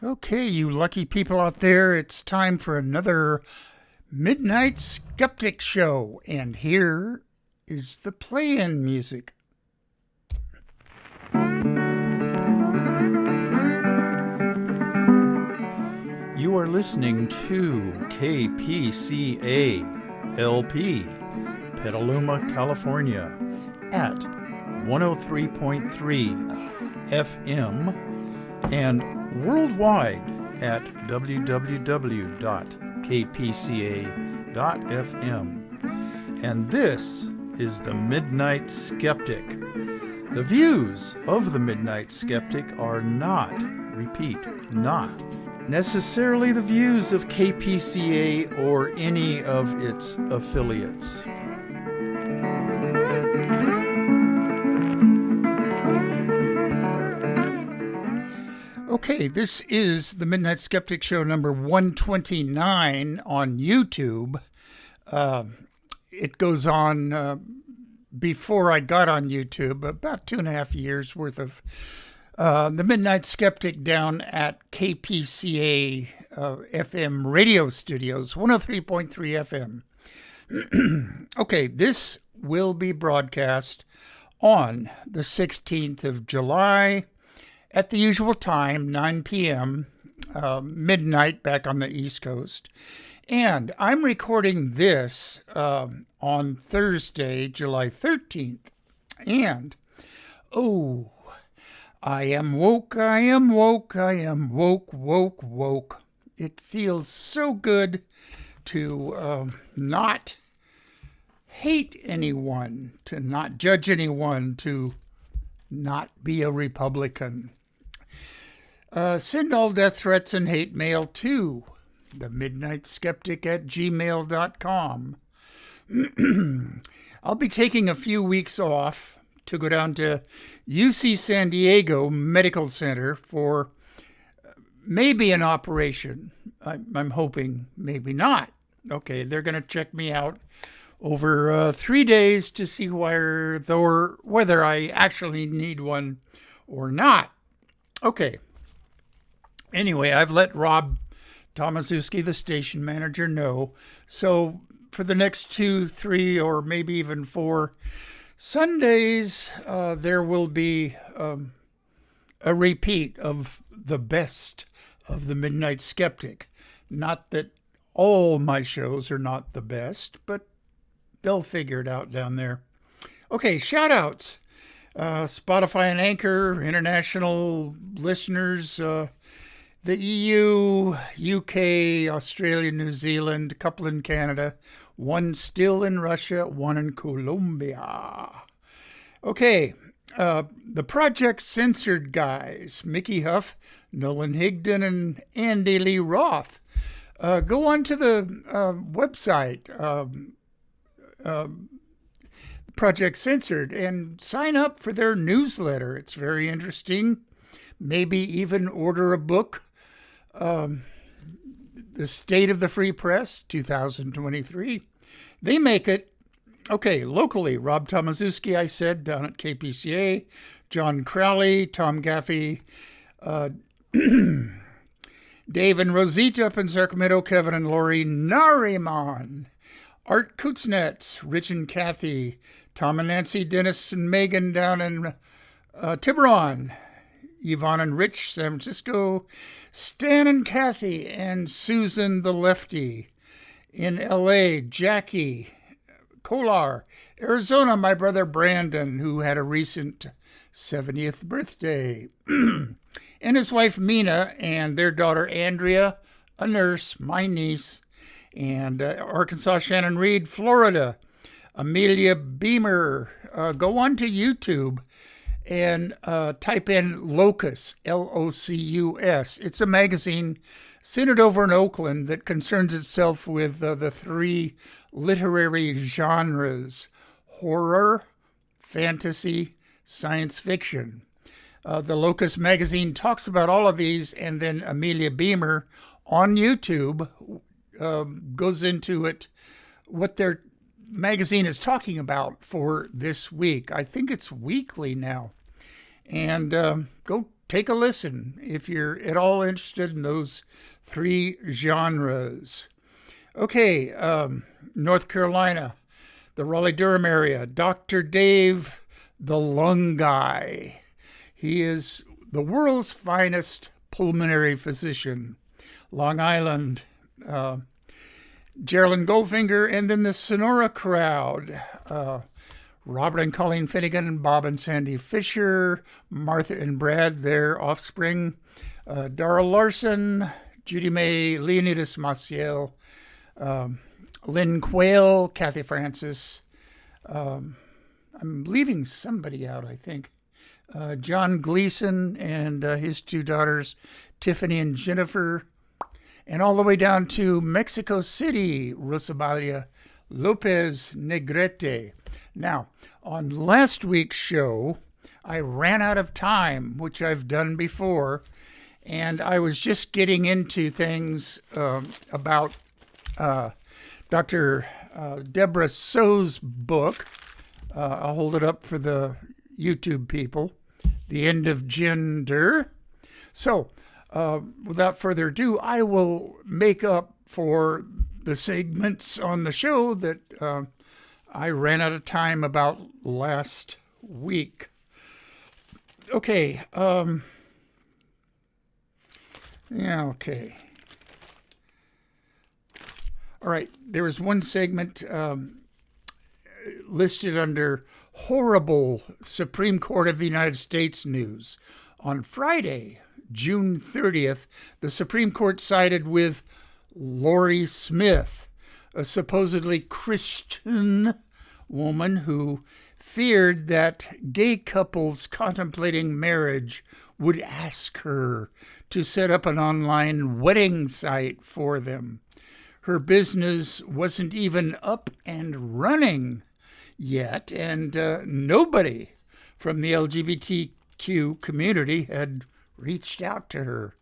Okay, you lucky people out there, it's time for another Midnight Skeptic show. And here is the play-in music. You are listening to KPCA LP, Petaluma, California, at 103.3 FM and worldwide at www.kpca.fm. And this is the Midnight Skeptic. The views of the Midnight Skeptic are not, repeat, not necessarily the views of KPCA or any of its affiliates. Okay, this is the Midnight Skeptic Show number 129 on YouTube. It goes on before I got on YouTube, about 2.5 years worth of the Midnight Skeptic down at KPCA FM radio studios, 103.3 FM. Okay, this will be broadcast on the 16th of July at the usual time, 9 p.m., midnight back on the East Coast. And I'm recording this on Thursday, July 13th. And, oh, I am woke, I am woke, I am woke, woke, woke. It feels so good to not hate anyone, to not judge anyone, to not be a Republican. Send all death threats and hate mail to the midnightskeptic@gmail.com. I'll be taking a few weeks off to go down to UC San Diego Medical Center for maybe an operation. I'm hoping maybe not. Okay, they're going to check me out over 3 days to see whether I actually need one or not. Okay. Anyway, I've let Rob Tomaszewski, the station manager, know. So for the next 2, 3, or maybe even 4 Sundays, there will be a repeat of the best of the Midnight Skeptic. Not that all my shows are not the best, but they'll figure it out down there. Okay, shout-outs. Spotify and Anchor, international listeners, the EU, UK, Australia, New Zealand, a couple in Canada, one still in Russia, one in Colombia. Okay, the Project Censored guys, Mickey Huff, Nolan Higdon, and Andy Lee Roth. Go on to the website, Project Censored, and sign up for their newsletter. It's very interesting. Maybe even order a book. The State of the Free Press, 2023. They make it. Okay, locally, Rob Tomaszewski, I said, down at KPCA, John Crowley, Tom Gaffey, Dave and Rosita up in Sacramento, Kevin and Lori Nariman, Art Kuznets, Rich and Kathy, Tom and Nancy, Dennis and Megan down in Tiburon, Yvonne and Rich, San Francisco, Stan and Kathy, and Susan the Lefty. In LA, Jackie, Kolar, Arizona, my brother Brandon, who had a recent 70th birthday, and his wife Mina, and their daughter Andrea, a nurse, my niece, and Arkansas, Shannon Reed, Florida, Amelia Beamer. Go on to YouTube and type in Locus, Locus. It's a magazine centered over in Oakland that concerns itself with the 3 literary genres: horror, fantasy, science fiction. The Locus magazine talks about all of these, and then Amelia Beamer on YouTube goes into it, what their magazine is talking about for this week. I think it's weekly now. And go take a listen if you're at all interested in those three genres. Okay, North Carolina, the Raleigh-Durham area, Dr. Dave, the lung guy. He is the world's finest pulmonary physician. Long Island, Geraldine Goldfinger, and then the Sonora crowd, Robert and Colleen Finnegan, Bob and Sandy Fisher, Martha and Brad, their offspring, Dara Larson, Judy May, Leonidas Maciel, Lynn Quayle, Kathy Francis. I'm leaving somebody out, I think. John Gleason and his two daughters, Tiffany and Jennifer. And all the way down to Mexico City, Rosabalia Lopez Negrete. Now, on last week's show, I ran out of time, which I've done before, and I was just getting into things about Dr. Debra Soh's book. I'll hold it up for the YouTube people, The End of Gender. So, without further ado, I will make up for the segments on the show that I ran out of time about last week. Okay. Okay. All right. There was one segment listed under horrible Supreme Court of the United States news. On Friday, June 30th, the Supreme Court sided with Lori Smith, a supposedly Christian woman who feared that gay couples contemplating marriage would ask her to set up an online wedding site for them. Her business wasn't even up and running yet, and nobody from the LGBTQ community had reached out to her.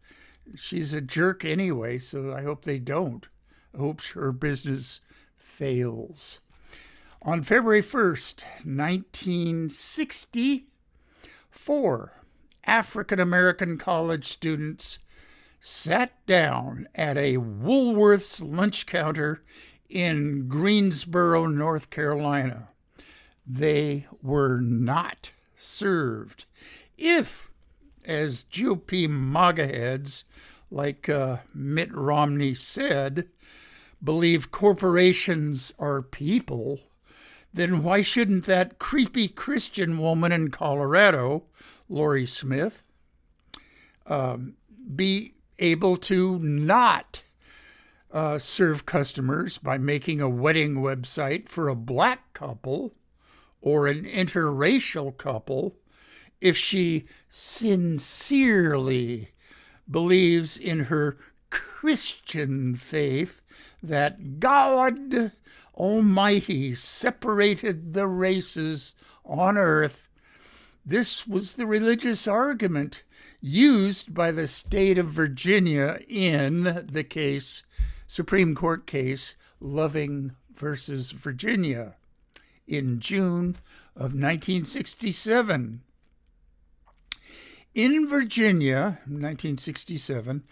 She's a jerk anyway, so I hope they don't. I hope her business fails. On February 1st, 1960, 4 African-American college students sat down at a Woolworth's lunch counter in Greensboro, North Carolina. They were not served. If, as GOP MAGA heads like Mitt Romney said, believe corporations are people, then why shouldn't that creepy Christian woman in Colorado, Lori Smith, be able to not serve customers by making a wedding website for a black couple or an interracial couple if she sincerely believes in her Christian faith that God Almighty separated the races on earth? This was the religious argument used by the state of Virginia in the case, Supreme Court case, Loving versus Virginia, in June of 1967. In Virginia, 1967,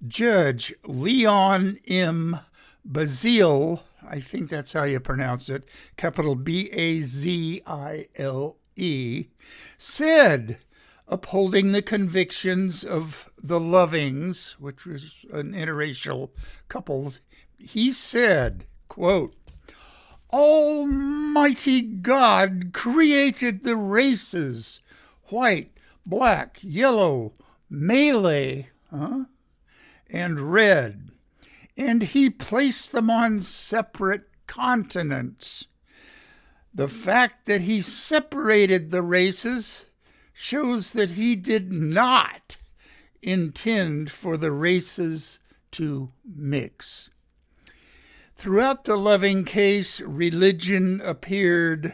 Judge Leon M. Bazile, I think that's how you pronounce it, capital B-A-Z-I-L-E, said, upholding the convictions of the Lovings, which was an interracial couple, he said, quote, Almighty God created the races, white, black, yellow, Malay, and red, and he placed them on separate continents. The fact that he separated the races shows that he did not intend for the races to mix. Throughout the Loving case, religion appeared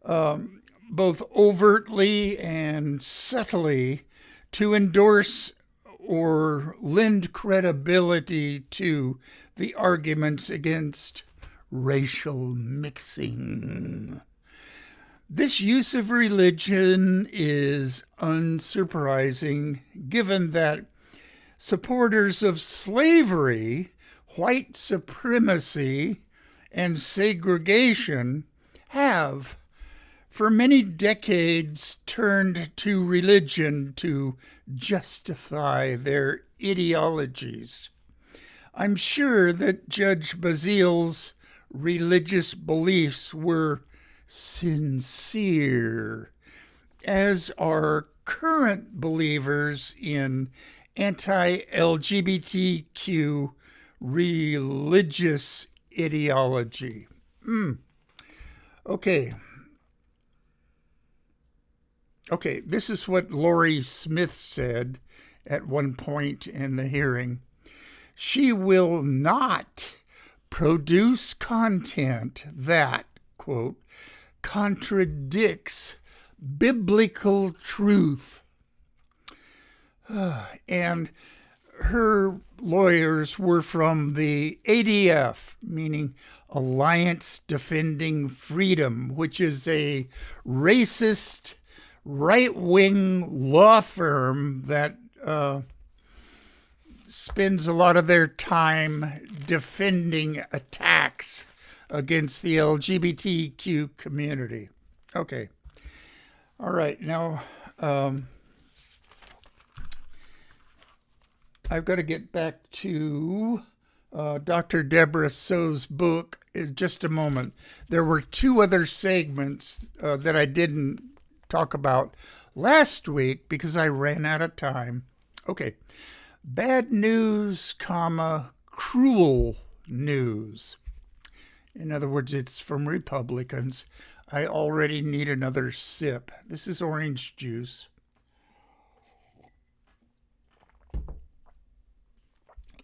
both overtly and subtly to endorse or lend credibility to the arguments against racial mixing. This use of religion is unsurprising given that supporters of slavery, white supremacy, and segregation have, for many decades, turned to religion to justify their ideologies. I'm sure that Judge Bazile's religious beliefs were sincere, as are current believers in anti-LGBTQ religious ideology. Okay, this is what Lori Smith said at one point in the hearing. She will not produce content that, quote, contradicts biblical truth. And her lawyers were from the ADF, meaning Alliance Defending Freedom, which is a racist right-wing law firm that spends a lot of their time defending attacks against the LGBTQ community. Okay. All right. Now, I've got to get back to Dr. Debra Soh's book in just a moment. There were two other segments that I didn't talk about last week because I ran out of time. Okay. Bad news, cruel news. In other words, it's from Republicans. I already need another sip. This is orange juice.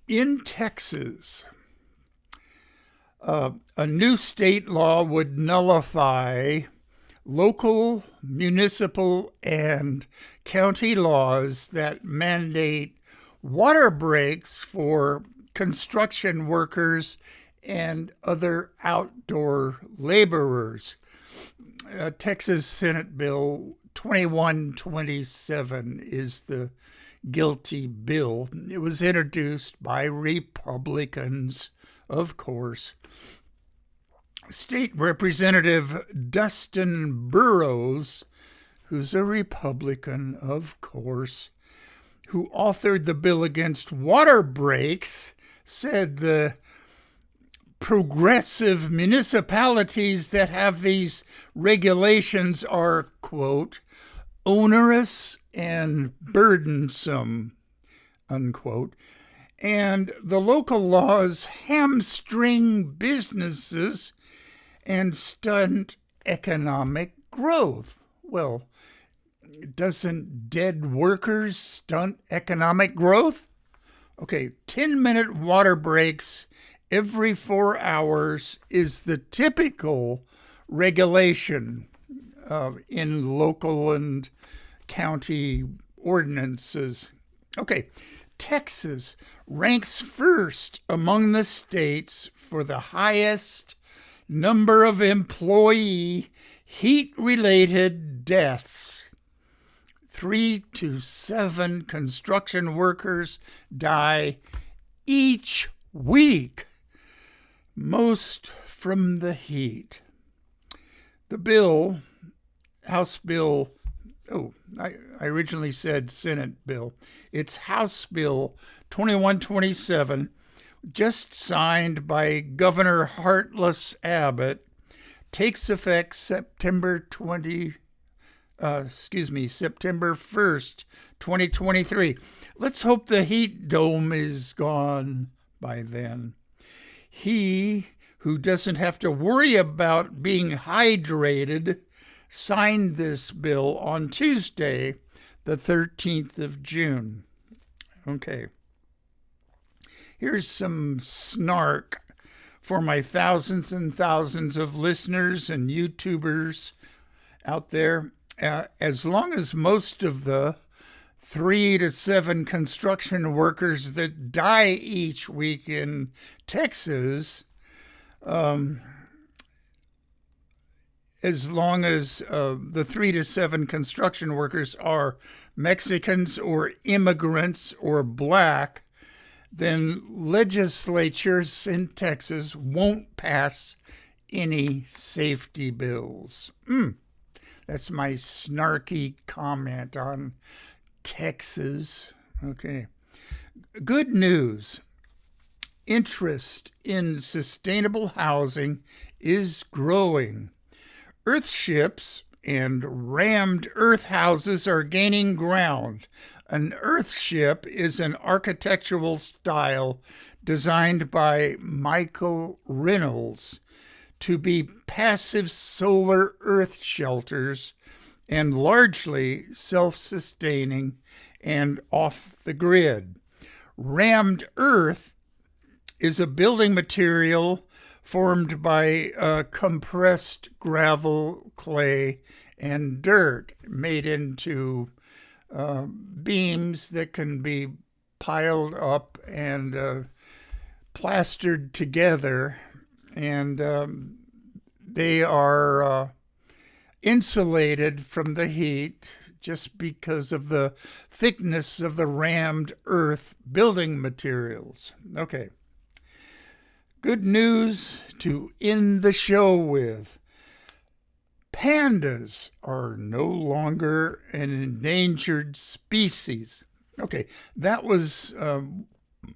In Texas, a new state law would nullify local, municipal, and county laws that mandate water breaks for construction workers and other outdoor laborers. Texas Senate Bill 2127 is the guilty bill. It was introduced by Republicans, of course. State Representative Dustin Burrows, who's a Republican, of course, who authored the bill against water breaks, said the progressive municipalities that have these regulations are, quote, onerous and burdensome, unquote, and the local laws hamstring businesses and stunt economic growth. Well, doesn't dead workers stunt economic growth? Okay, 10-minute water breaks every 4 hours is the typical regulation in local and county ordinances. Okay, Texas ranks first among the states for the highest number of employee heat-related deaths. 3 to 7 construction workers die each week, most from the heat. The bill, House Bill, I originally said Senate bill. It's House Bill 2127, just signed by Governor Heartless Abbott, takes effect September 1st, 2023. Let's hope the heat dome is gone by then. He who doesn't have to worry about being hydrated signed this bill on Tuesday, the 13th of June. Okay. Here's some snark for my thousands and thousands of listeners and YouTubers out there. As long as most of the 3 to 7 construction workers that die each week in Texas as long as the 3 to 7 construction workers are Mexicans or immigrants or black, then legislatures in Texas won't pass any safety bills. That's my snarky comment on Texas. Okay. Good news. Interest in sustainable housing is growing. Earthships and rammed earth houses are gaining ground. An earthship is an architectural style designed by Michael Reynolds to be passive solar earth shelters and largely self-sustaining and off the grid. Rammed earth is a building material formed by compressed gravel, clay, and dirt made into beams that can be piled up and plastered together, and they are insulated from the heat just because of the thickness of the rammed earth building materials. Okay. Good news to end the show with. Pandas are no longer an endangered species. Okay, that was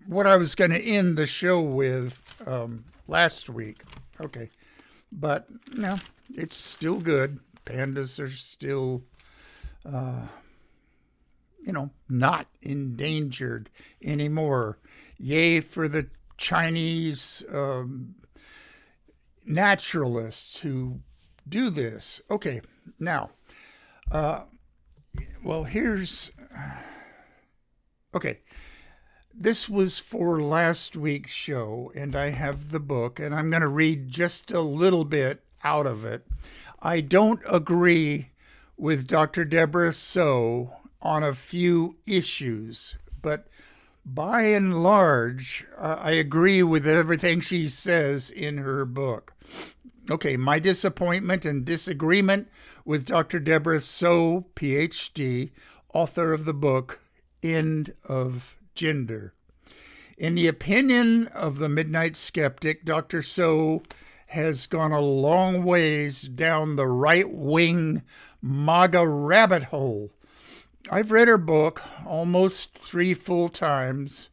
what I was going to end the show with last week. Okay, but no, it's still good. Pandas are still, not endangered anymore. Yay for the Chinese naturalists who do this. Okay, now, this was for last week's show, and I have the book, and I'm going to read just a little bit out of it. I don't agree with Dr. Debra Soh on a few issues, but by and large, I agree with everything she says in her book. Okay, my disappointment and disagreement with Dr. Debra Soh, PhD, author of the book, End of Gender. In the opinion of the Midnight Skeptic, Dr. Soh has gone a long ways down the right-wing MAGA rabbit hole. I've read her book almost 3 full times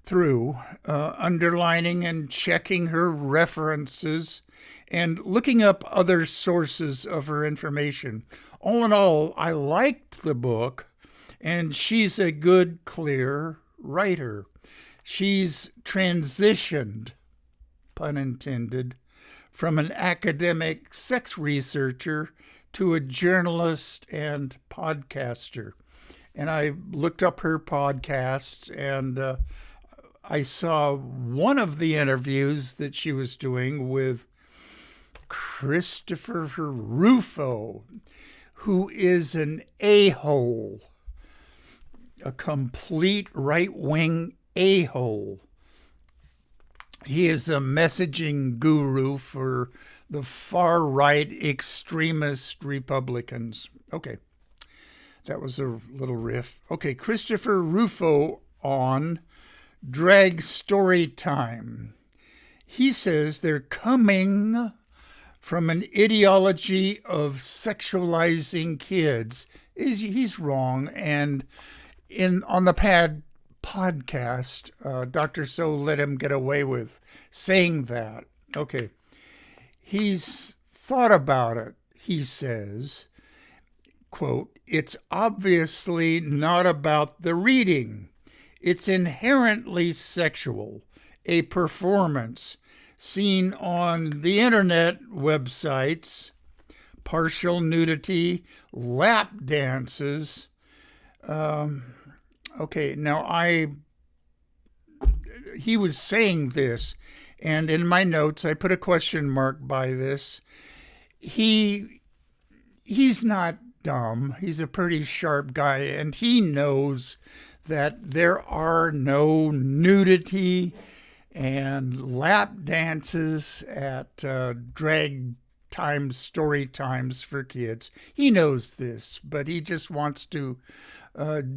through, underlining and checking her references and looking up other sources of her information. All in all, I liked the book, and she's a good, clear writer. She's transitioned, pun intended, from an academic sex researcher to a journalist and podcaster. And I looked up her podcasts, and I saw one of the interviews that she was doing with Christopher Rufo, who is an a-hole, a complete right-wing a-hole. He is a messaging guru for the far-right extremist Republicans. Okay, that was a little riff. Okay, Christopher Rufo on Drag Story Time. He says they're coming from an ideology of sexualizing kids. He's wrong, and on the podcast, Dr. Soh let him get away with saying that. Okay. He's thought about it. He says, quote, "It's obviously not about the reading. It's inherently sexual, a performance seen on the internet websites, partial nudity, lap dances." Okay, now he was saying this, and in my notes I put a question mark by this. He's not dumb. He's a pretty sharp guy, and he knows that there are no nudity and lap dances at drag time story times for kids. He knows this, but he just wants to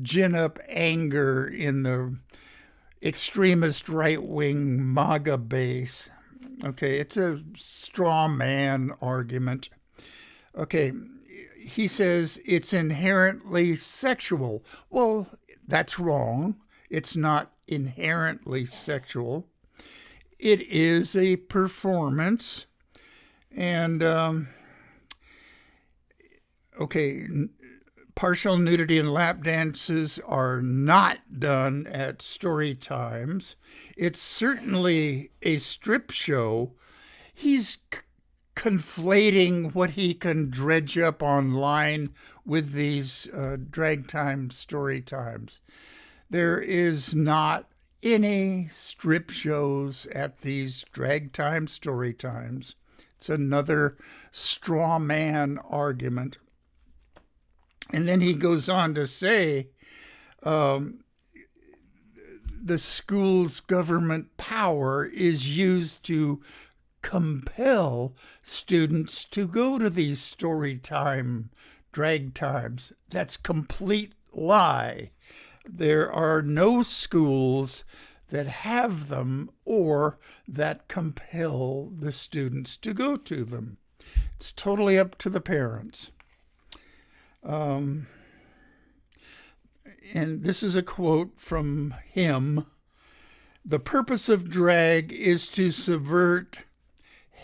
gin up anger in the extremist right-wing MAGA base. Okay, it's a straw man argument. Okay, he says it's inherently sexual. Well, that's wrong. It's not inherently sexual. It is a performance. And, okay, partial nudity and lap dances are not done at story times. It's certainly a strip show. He's conflating what he can dredge up online with these drag time story times. There is not any strip shows at these drag time story times. It's another straw man argument. And then he goes on to say the school's government power is used to compel students to go to these story time drag times. That's complete lie. There are no schools that have them or that compel the students to go to them. It's totally up to the parents. And this is a quote from him. The purpose of drag is to subvert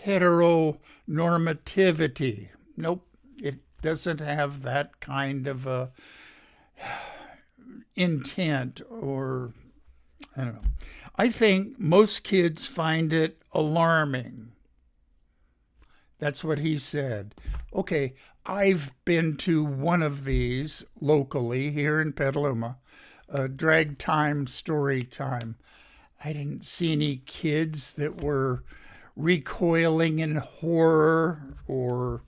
heteronormativity. Nope, it doesn't have that kind of a intent, or I don't know. I think most kids find it alarming. That's what he said. Okay, I've been to one of these locally here in Petaluma, drag time, story time. I didn't see any kids that were recoiling in horror or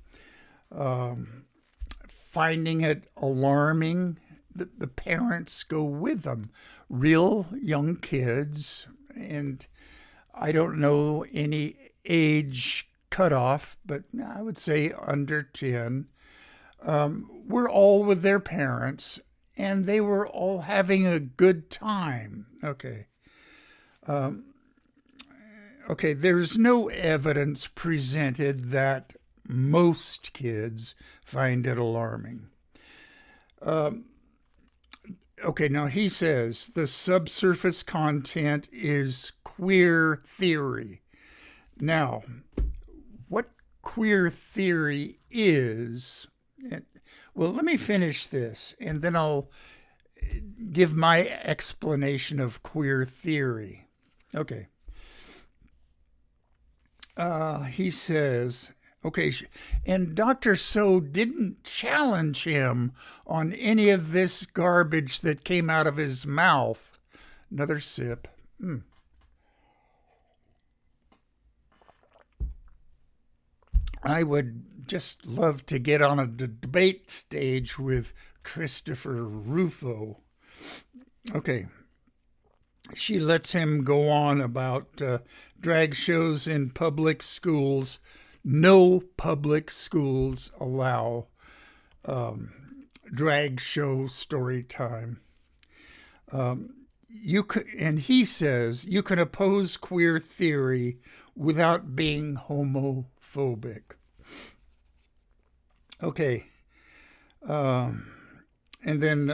finding it alarming. The parents go with them, real young kids, and I don't know any age cutoff, but I would say under 10. We're all with their parents, and they were all having a good time. Okay. Okay, there's no evidence presented that most kids find it alarming. Okay, now he says the subsurface content is queer theory. Now, what queer theory is, well, let me finish this, and then I'll give my explanation of queer theory. Okay. He says, okay, and Dr. Soh didn't challenge him on any of this garbage that came out of his mouth. Another sip. I would just love to get on a debate stage with Christopher Rufo. Okay. She lets him go on about drag shows in public schools. No public schools allow drag show story time. You could, and he says you can oppose queer theory without being homophobic. Okay. And then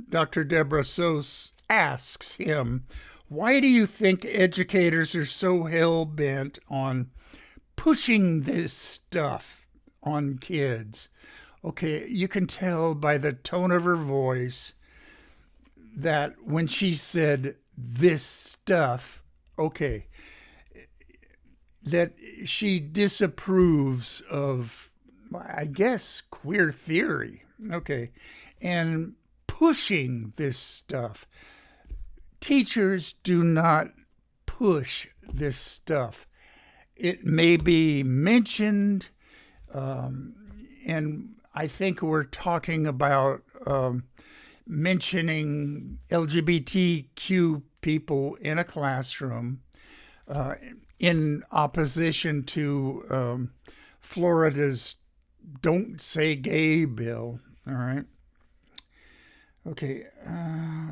Dr. Debra Soh asks him, why do you think educators are so hell-bent on pushing this stuff on kids? Okay, you can tell by the tone of her voice that when she said this stuff, okay, that she disapproves of, I guess, queer theory. Okay, and pushing this stuff. Teachers do not push this stuff. It may be mentioned, and I think we're talking about mentioning LGBTQ people in a classroom in opposition to Florida's Don't Say Gay bill. All right. Okay.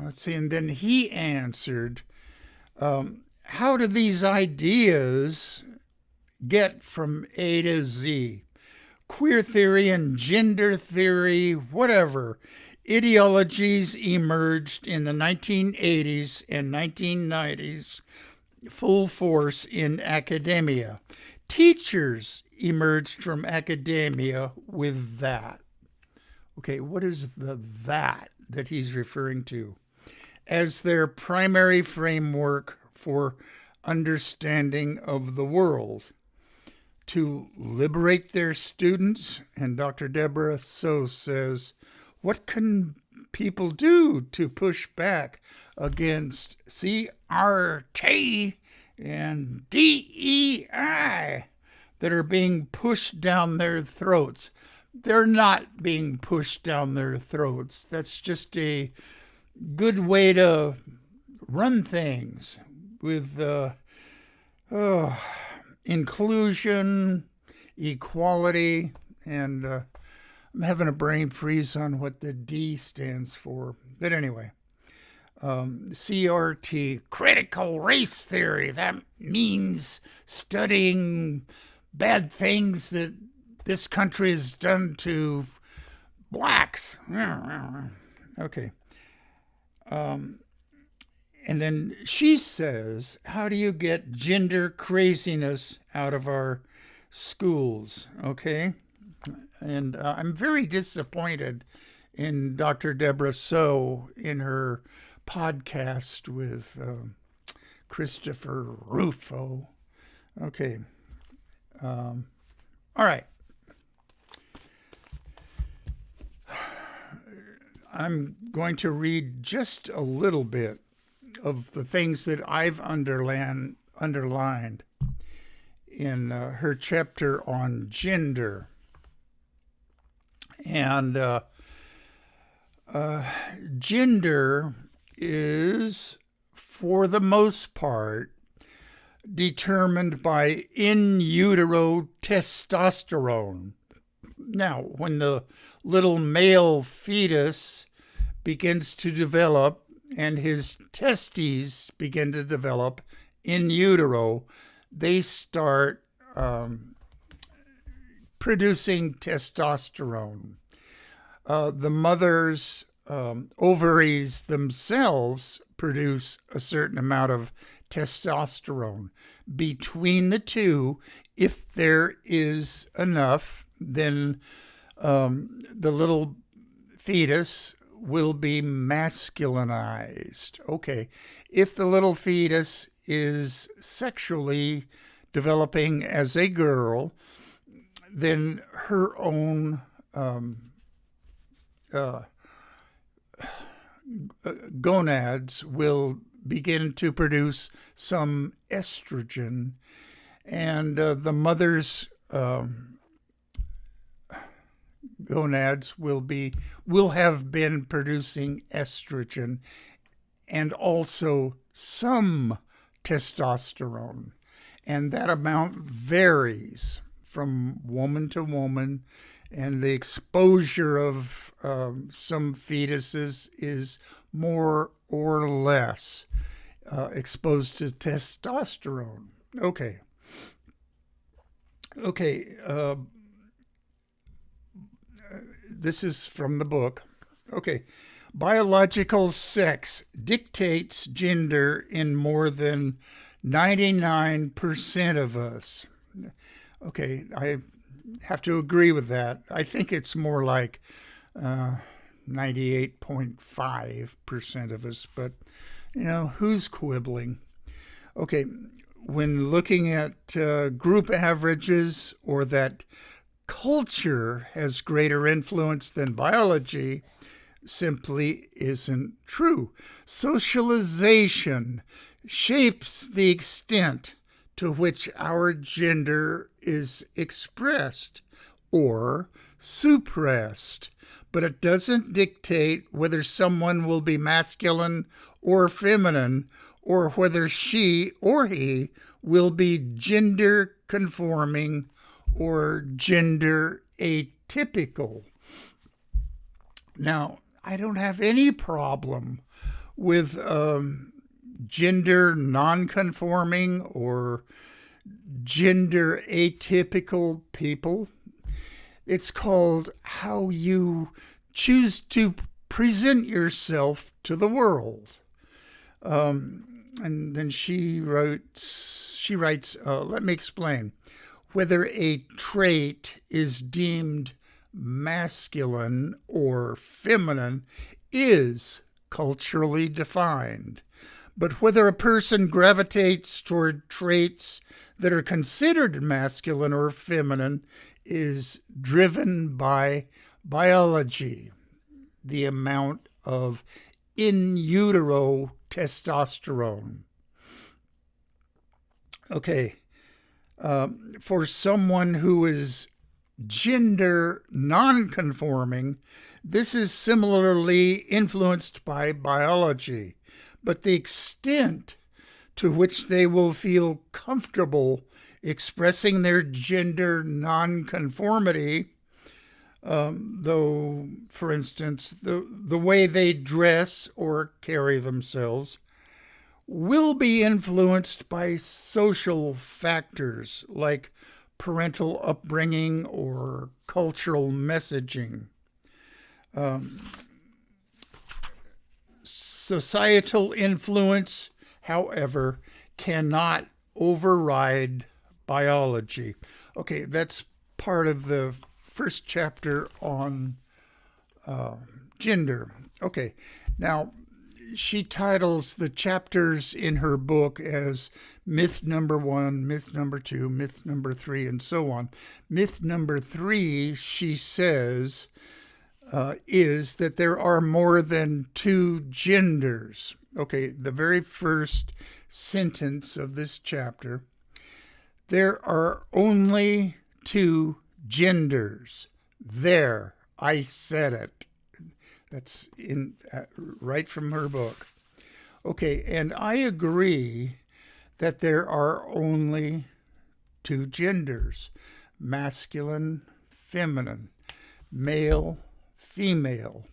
Let's see. And then he answered, how do these ideas get from A to Z? Queer theory and gender theory, whatever, ideologies emerged in the 1980s and 1990s, full force in academia. Teachers emerged from academia with that. Okay, what is the that he's referring to? As their primary framework for understanding of the world. To liberate their students, and Dr. Debra Soh says, what can people do to push back against CRT and DEI that are being pushed down their throats? They're not being pushed down their throats. That's just a good way to run things with inclusion, equality, and I'm having a brain freeze on what the D stands for. But anyway, CRT, critical race theory. That means studying bad things that this country has done to blacks. Okay. And then she says, how do you get gender craziness out of our schools? Okay. And I'm very disappointed in Dr. Debra Soh in her podcast with Christopher Rufo. Okay. All right. I'm going to read just a little bit of the things that I've underlined in her chapter on gender. And gender is, for the most part, determined by in utero testosterone. Now, when the little male fetus begins to develop and his testes begin to develop in utero, they start producing testosterone. The mother's ovaries themselves produce a certain amount of testosterone. Between the two, if there is enough, then the little fetus will be masculinized. Okay. If the little fetus is sexually developing as a girl, then her own gonads will begin to produce some estrogen, and the mother's gonads will have been producing estrogen and also some testosterone, and that amount varies from woman to woman, and the exposure of some fetuses is more or less exposed to testosterone. Okay. This is from the book. Okay. Biological sex dictates gender in more than 99% of us. Okay, I have to agree with that. I think it's more like 98.5% of us, but, who's quibbling? Okay, when looking at group averages, or that culture has greater influence than biology, simply isn't true. Socialization shapes the extent to which our gender is expressed or suppressed, but it doesn't dictate whether someone will be masculine or feminine, or whether she or he will be gender conforming or gender atypical. Now, I don't have any problem with gender nonconforming or gender atypical people. It's called how you choose to present yourself to the world. And then she writes, let me explain. Whether a trait is deemed masculine or feminine is culturally defined. But whether a person gravitates toward traits that are considered masculine or feminine is driven by biology, the amount of in utero testosterone. Okay, for someone who is gender nonconforming, this is similarly influenced by biology, but the extent to which they will feel comfortable expressing their gender nonconformity, though, for instance, the way they dress or carry themselves, will be influenced by social factors like parental upbringing or cultural messaging. Societal influence, however, cannot override biology. Okay, that's part of the first chapter on gender. Okay, now she titles the chapters in her book as myth number 1, myth number 2, myth number 3, and so on. Myth number 3, she says, is that there are more than 2 genders. Okay, the very first sentence of this chapter, there are only 2 genders. There, I said it. That's in right from her book. Okay, and I agree that there are only 2 genders, masculine, feminine, male, female.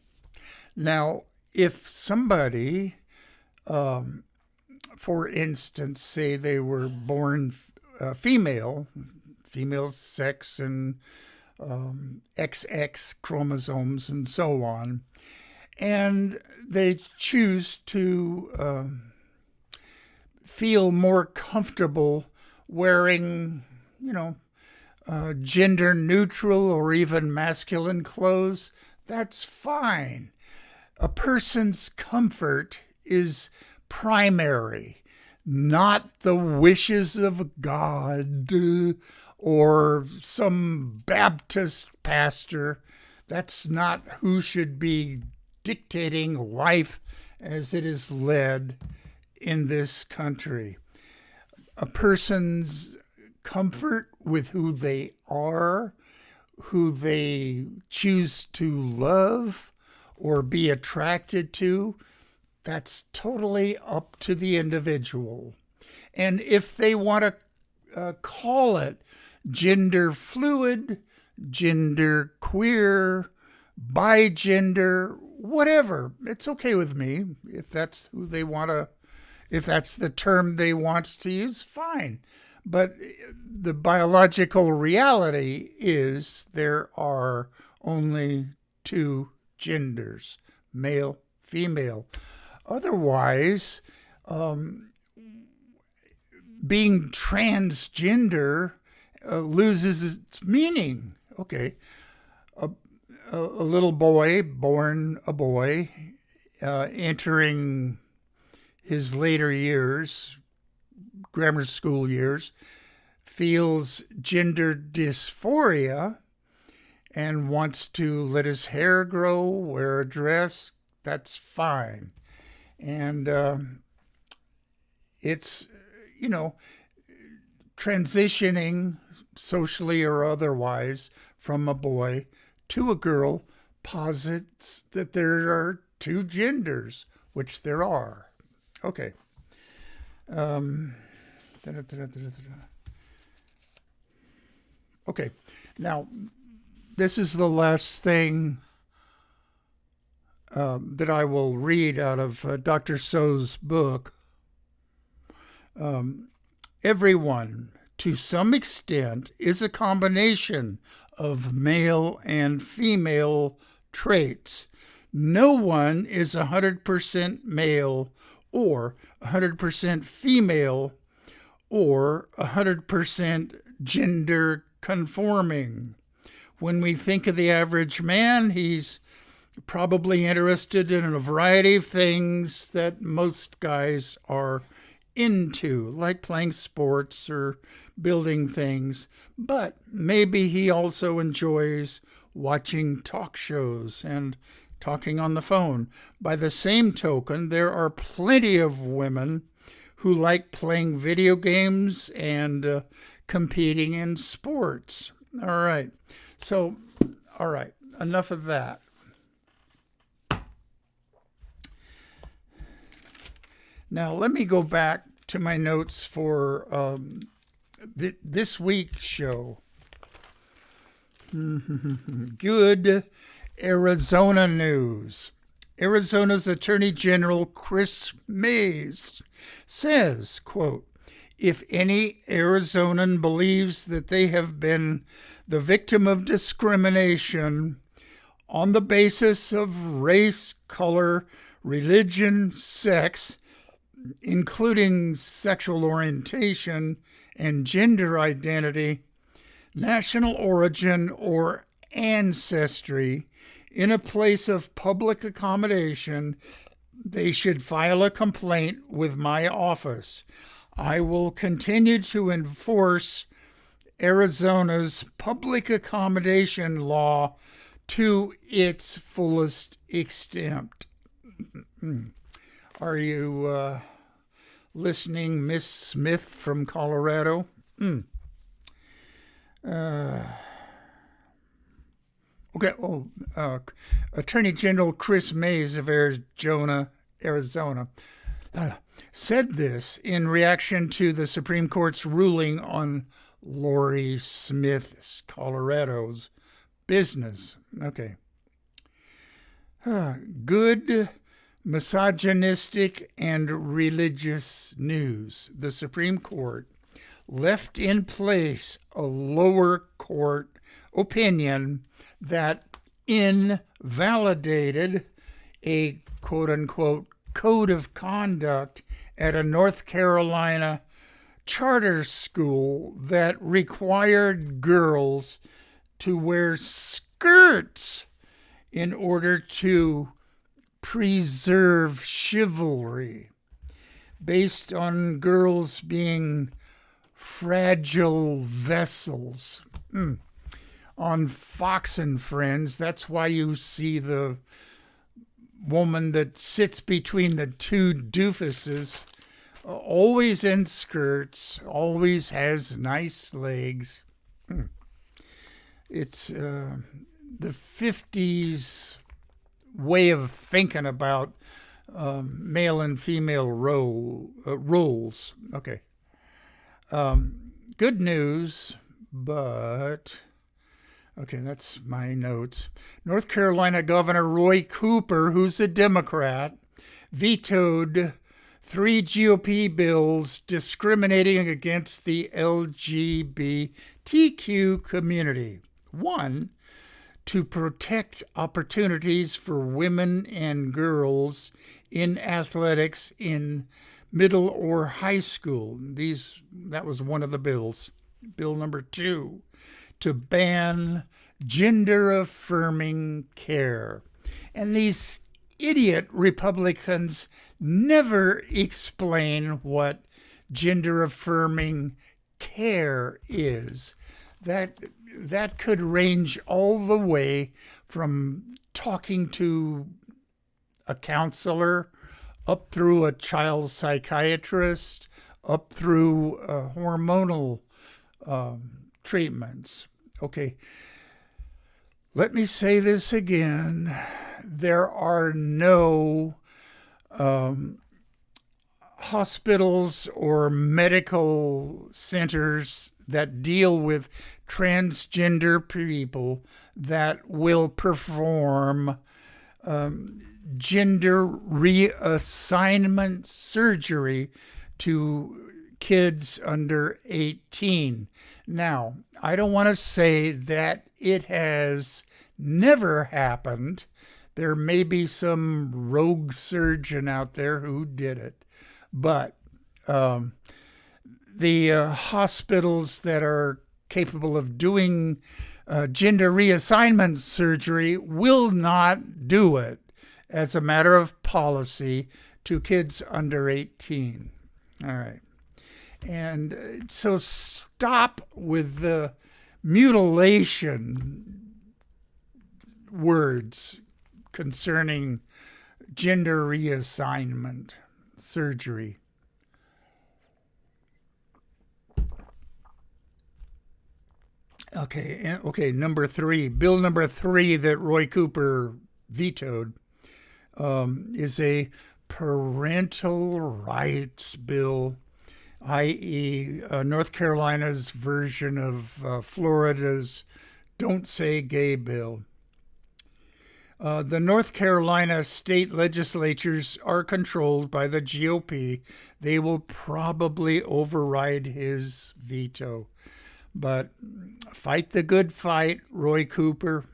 Now, if somebody, for instance, say they were born female sex and XX chromosomes and so on, and they choose to feel more comfortable wearing, gender neutral or even masculine clothes, that's fine. A person's comfort is primary, not the wishes of God or some Baptist pastor. That's not who should be dictating life as it is led in this country. A person's comfort with who they are, who they choose to love or be attracted to, that's totally up to the individual. And if they want to call it gender fluid, gender queer, bigender, whatever, it's okay with me. If that's who they want to, if that's the term they want to use, fine. But the biological reality is there are only 2 genders, male, female. Otherwise, being transgender loses its meaning. Okay, a little boy, born a boy, entering his later years, grammar school years, feels gender dysphoria and wants to let his hair grow, wear a dress, that's fine. And it's, transitioning socially or otherwise from a boy to a girl posits that there are 2 genders, which there are. Okay. Okay, now this is the last thing that I will read out of Dr. Soh's book. Everyone, to some extent, is a combination of male and female traits. No one is 100% male or 100% female or 100% gender conforming. When we think of the average man, he's probably interested in a variety of things that most guys are into, like playing sports or building things. But maybe he also enjoys watching talk shows and talking on the phone. By the same token, there are plenty of women who like playing video games and competing in sports. All right. So, all right, enough of that. Now, let me go back to my notes for this week's show. Good Arizona news. Arizona's Attorney General Chris Mays says, quote, if any Arizonan believes that they have been the victim of discrimination on the basis of race, color, religion, sex, including sexual orientation and gender identity, national origin, or ancestry in a place of public accommodation, they should file a complaint with my office. I will continue to enforce Arizona's public accommodation law to its fullest extent. Are you listening, Miss Smith from Colorado? Okay. Attorney General Chris Mays of Arizona said this in reaction to the Supreme Court's ruling on Lori Smith's, Colorado's, business. Okay. Good misogynistic and religious news. The Supreme Court left in place a lower court opinion that invalidated a quote-unquote code of conduct at a North Carolina charter school that required girls to wear skirts in order to preserve chivalry, based on girls being fragile vessels. On Fox and Friends, that's why you see the woman that sits between the two doofuses, always in skirts, always has nice legs. It's the 50s way of thinking about male and female roles. Okay. Good news, but... Okay, that's my notes. North Carolina Governor Roy Cooper, who's a Democrat, vetoed 3 GOP bills discriminating against the LGBTQ community. 1, to protect opportunities for women and girls in athletics in middle or high school. That was one of the bills. Bill number 2, to ban gender-affirming care. And these idiot Republicans never explain what gender-affirming care is. That could range all the way from talking to a counselor, up through a child psychiatrist, up through hormonal treatments. Okay, let me say this again. There are no hospitals or medical centers that deal with transgender people that will perform gender reassignment surgery to kids under 18. Now, I don't want to say that it has never happened. There may be some rogue surgeon out there who did it, but the hospitals that are capable of doing gender reassignment surgery will not do it as a matter of policy to kids under 18. All right. And so stop with the mutilation words concerning gender reassignment surgery. Okay, number 3. Bill number 3 that Roy Cooper vetoed is a parental rights bill, i.e., North Carolina's version of Florida's Don't Say Gay bill. The North Carolina state legislatures are controlled by the GOP. They will probably override his veto. But fight the good fight, Roy Cooper.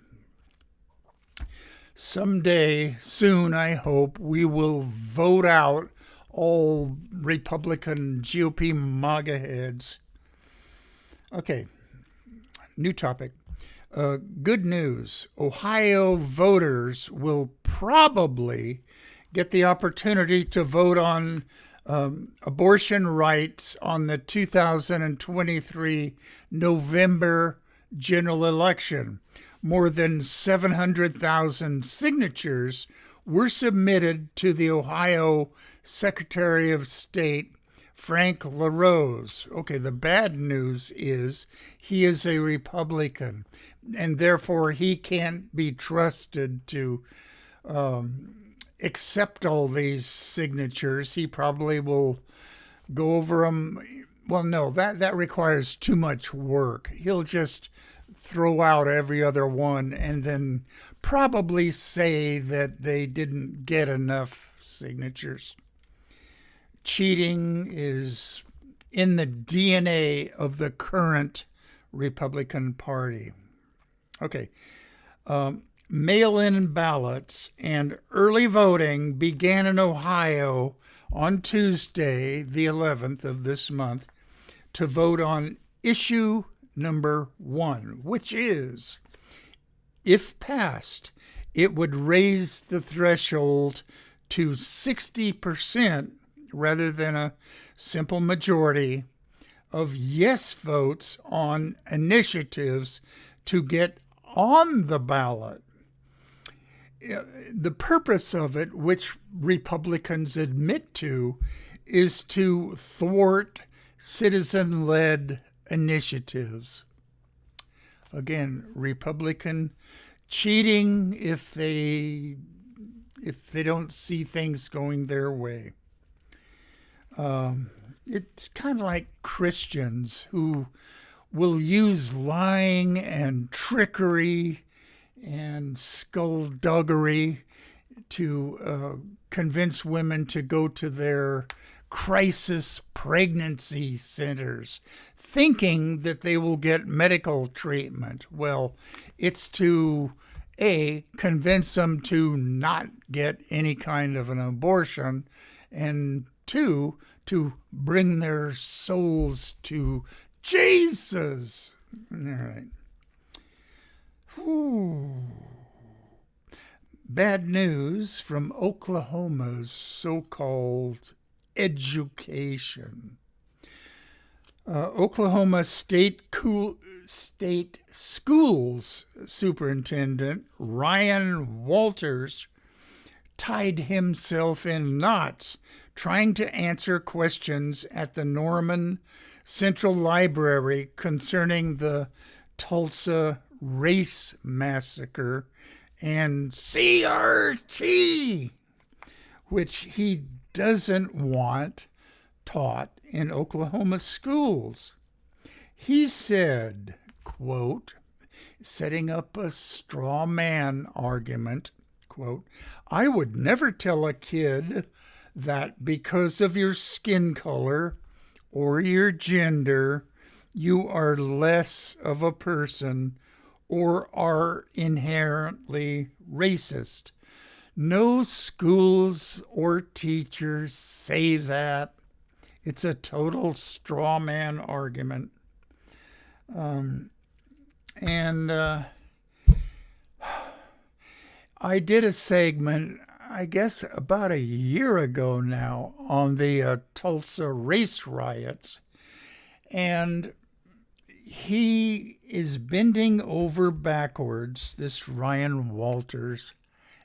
Someday, soon, I hope, we will vote out all Republican GOP MAGA heads. Okay, new topic. Good news. Ohio voters will probably get the opportunity to vote on abortion rights on the 2023 November general election. More than 700,000 signatures were submitted to the Ohio Secretary of State, Frank LaRose. Okay, the bad news is he is a Republican, and therefore he can't be trusted to accept all these signatures. He probably will go over them. Well, no, that requires too much work. He'll just throw out every other one and then probably say that they didn't get enough signatures. Cheating is in the DNA of the current Republican Party. Okay. Mail-in ballots and early voting began in Ohio on Tuesday, the 11th of this month, to vote on issue number 1, which is, if passed, it would raise the threshold to 60% rather than a simple majority of yes votes on initiatives to get on the ballot. The purpose of it, which Republicans admit to, is to thwart citizen-led initiatives. Again, Republican cheating if they don't see things going their way. It's kind of like Christians who will use lying and trickery and skullduggery to convince women to go to their crisis pregnancy centers, thinking that they will get medical treatment. Well, it's to convince them to not get any kind of an abortion, and 2, to bring their souls to Jesus. All right. Whew. Bad news from Oklahoma's so-called education. Oklahoma State Schools Superintendent Ryan Walters tied himself in knots trying to answer questions at the Norman Central Library concerning the Tulsa race massacre and CRT, which he doesn't want taught in Oklahoma schools. He said, quote, setting up a straw man argument, quote, I would never tell a kid that because of your skin color or your gender, you are less of a person or are inherently racist. No schools or teachers say that. It's a total straw man argument. And I did a segment, I guess about a year ago now, on the Tulsa race riots. And he is bending over backwards, this Ryan Walters,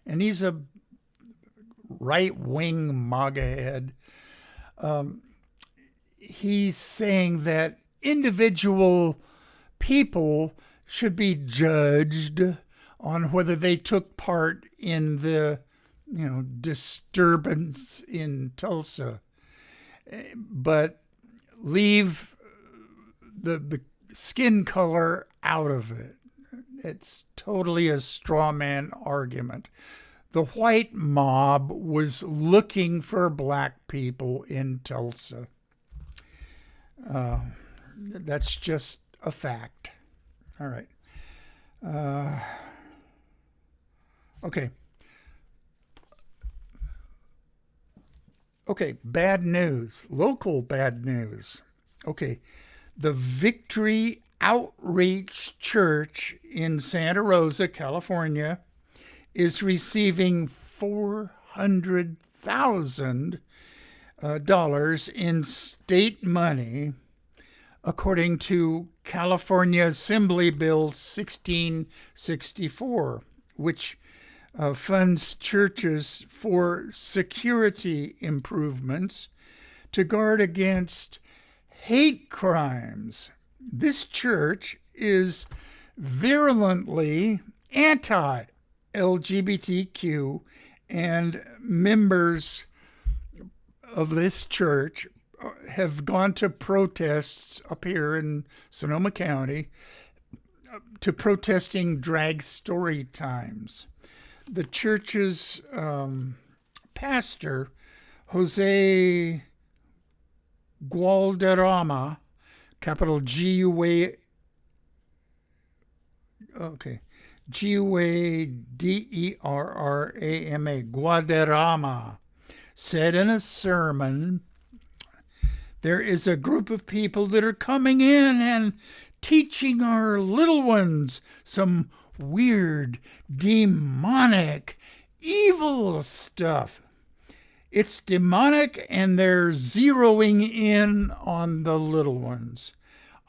and he's a right-wing MAGA head. He's saying that individual people should be judged on whether they took part in the, disturbance in Tulsa, but leave the skin color out of it. It's totally a straw man argument. The white mob was looking for black people in Tulsa. That's just a fact. All right. Okay. Okay, bad news. Local bad news. Okay. The Victory Outreach Church in Santa Rosa, California, is receiving $400,000 in state money, according to California Assembly Bill 1664, which funds churches for security improvements to guard against hate crimes. This church is virulently anti-LGBTQ, and members of this church have gone to protests up here in Sonoma County to protesting drag story times. The church's pastor, Jose Guadarrama, capital Guadarrama, Guadarrama, said in a sermon, there is a group of people that are coming in and teaching our little ones some weird, demonic, evil stuff. It's demonic, and they're zeroing in on the little ones.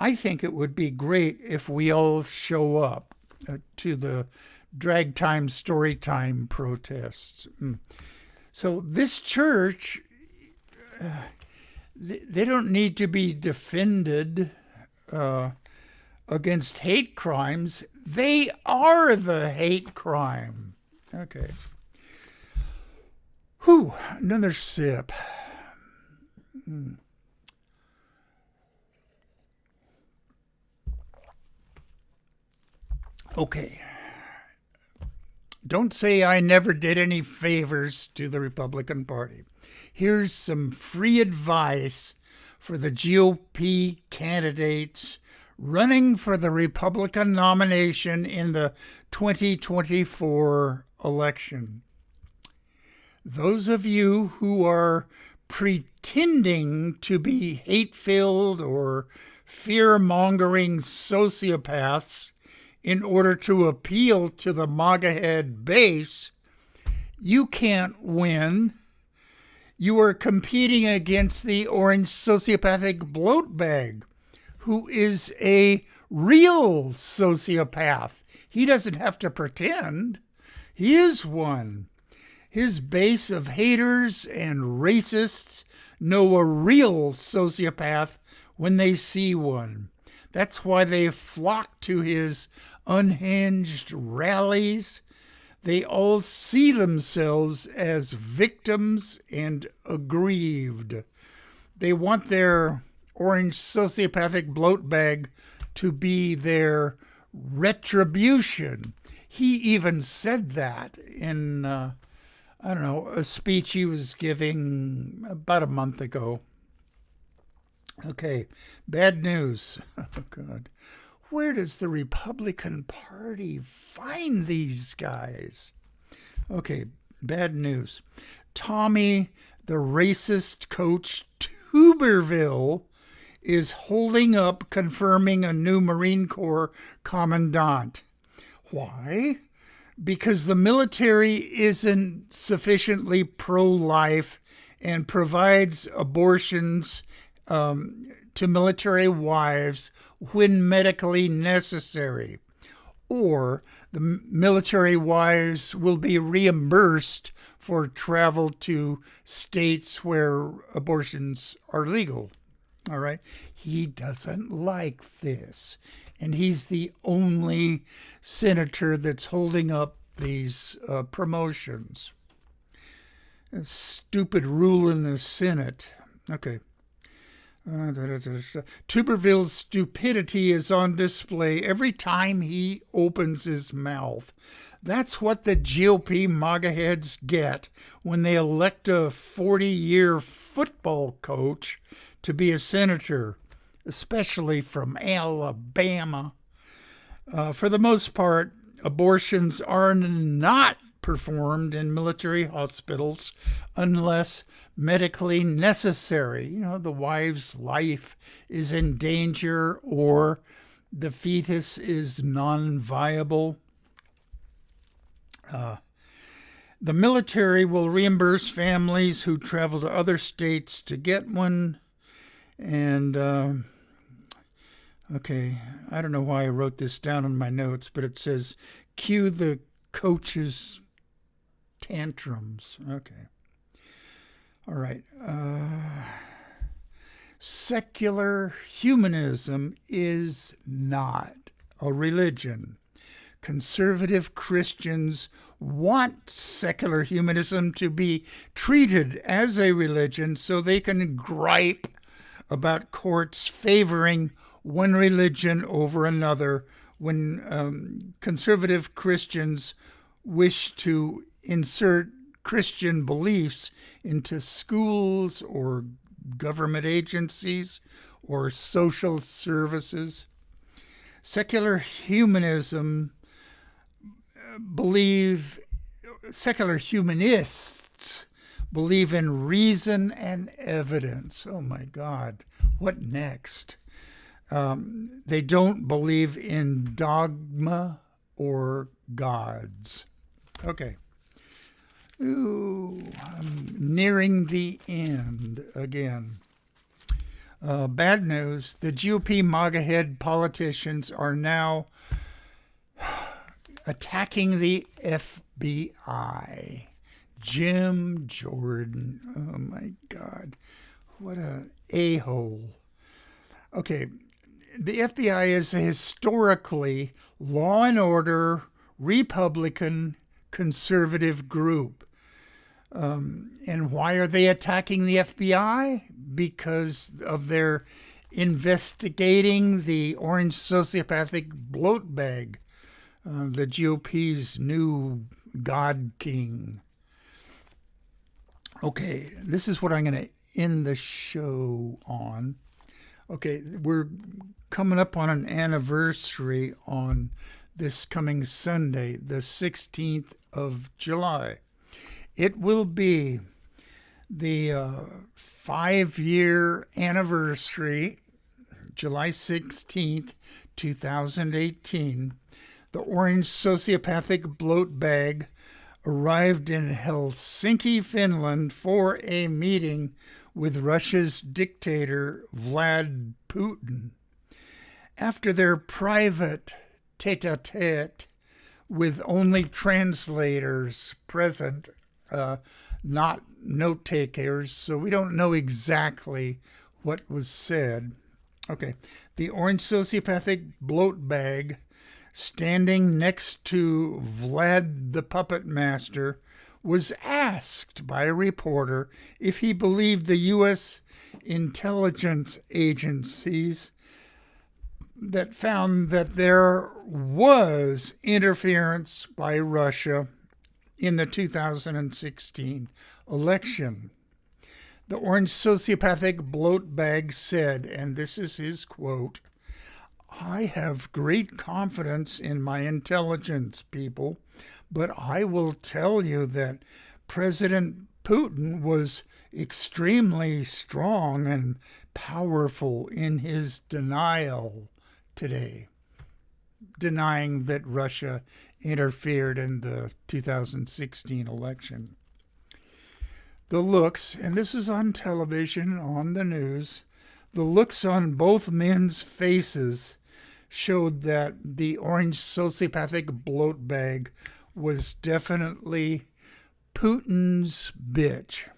I think it would be great if we all show up to the drag time, story time protests. So this church, they don't need to be defended against hate crimes. They are the hate crime. Okay. Whew, another sip. Okay. Don't say I never did any favors to the Republican Party. Here's some free advice for the GOP candidates running for the Republican nomination in the 2024 election. Those of you who are pretending to be hate-filled or fear-mongering sociopaths in order to appeal to the MAGA head base, you can't win. You are competing against the orange sociopathic bloat bag, who is a real sociopath. He doesn't have to pretend. He is one. His base of haters and racists know a real sociopath when they see one. That's why they flock to his unhinged rallies. They all see themselves as victims and aggrieved. They want their orange sociopathic bloat bag to be their retribution. He even said that in, I don't know, a speech he was giving about a month ago. Okay, bad news. Oh, God. Where does the Republican Party find these guys? Okay, bad news. Tommy, the racist coach Tuberville, is holding up confirming a new Marine Corps commandant. Why? Because the military isn't sufficiently pro-life and provides abortions to military wives when medically necessary. Or the military wives will be reimbursed for travel to states where abortions are legal. All right. He doesn't like this. And he's the only senator that's holding up these promotions. A stupid rule in the Senate. Okay. Tuberville's stupidity is on display every time he opens his mouth. That's what the GOP MAGA heads get when they elect a 40-year football coach to be a senator, especially from Alabama. For the most part, abortions are not performed in military hospitals unless medically necessary. You know, the wife's life is in danger or the fetus is non-viable. The military will reimburse families who travel to other states to get one. And, okay, I don't know why I wrote this down in my notes, but it says, cue the coach's tantrums. Okay. All right. Secular humanism is not a religion. Conservative Christians want secular humanism to be treated as a religion so they can gripe about courts favoring one religion over another when conservative Christians wish to insert Christian beliefs into schools or government agencies or social services. Secular humanists believe in reason and evidence. Oh my God, what next? They don't believe in dogma or gods. Okay. Ooh, I'm nearing the end again. Bad news. The GOP MAGA head politicians are now attacking the FBI. Jim Jordan. Oh my God. What a a-hole. Okay. The FBI is a historically law and order Republican conservative group. And why are they attacking the FBI? Because of their investigating the orange sociopathic bloat bag, the GOP's new God King. Okay, this is what I'm going to end the show on. Okay, we're coming up on an anniversary on this coming Sunday, the 16th of July. It will be the 5-year anniversary, July 16th, 2018. The orange sociopathic bloat bag arrived in Helsinki, Finland for a meeting with Russia's dictator, Vladimir Putin. After their private tete-a-tete with only translators present, not note takers, so we don't know exactly what was said. Okay, the orange sociopathic bloat bag, standing next to Vlad the Puppet Master, was asked by a reporter if he believed the U.S. intelligence agencies that found that there was interference by Russia in the 2016 election. The orange sociopathic bloat bag said, and this is his quote, "I have great confidence in my intelligence people, but I will tell you that President Putin was extremely strong and powerful in his denial today," denying that Russia interfered in the 2016 election. The looks, and this is on television, on the news, the looks on both men's faces showed that the orange sociopathic bloat bag was definitely Putin's bitch.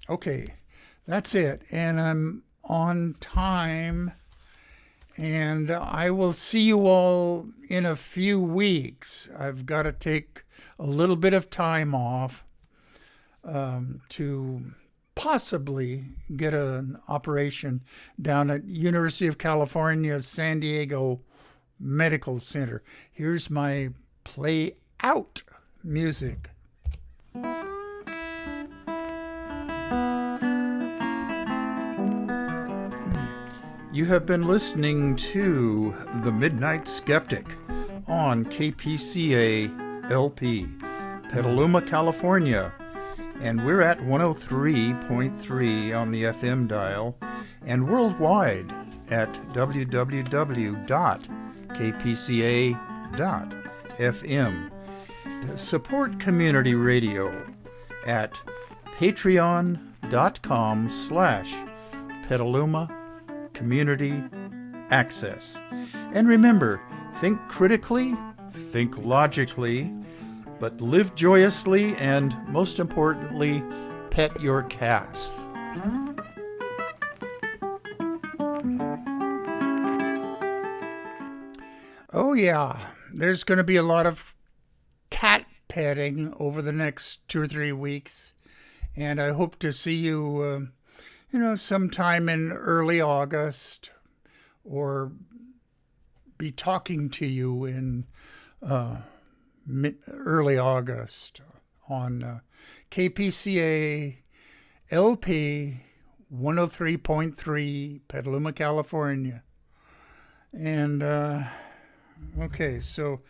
Okay, that's it. And I'm on time. And I will see you all in a few weeks. I've got to take a little bit of time off to possibly get an operation down at University of California, San Diego Medical Center. Here's my play out music. You have been listening to The Midnight Skeptic on KPCA LP, Petaluma, California. And we're at 103.3 on the FM dial and worldwide at www.kpca.fm. Support community radio at patreon.com/Petaluma Community Access. And remember, think critically, think logically, but live joyously, and most importantly, pet your cats. Oh yeah, there's going to be a lot of cat petting over the next 2 or 3 weeks, and I hope to see you sometime in early August, or be talking to you in early August on KPCA LP 103.3 Petaluma, California. And okay, so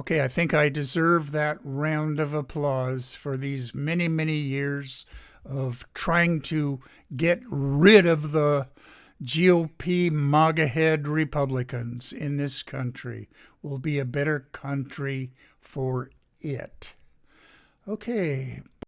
I think I deserve that round of applause for these many, many years of trying to get rid of the GOP MAGA-head Republicans in this country. Will be a better country for it. Okay,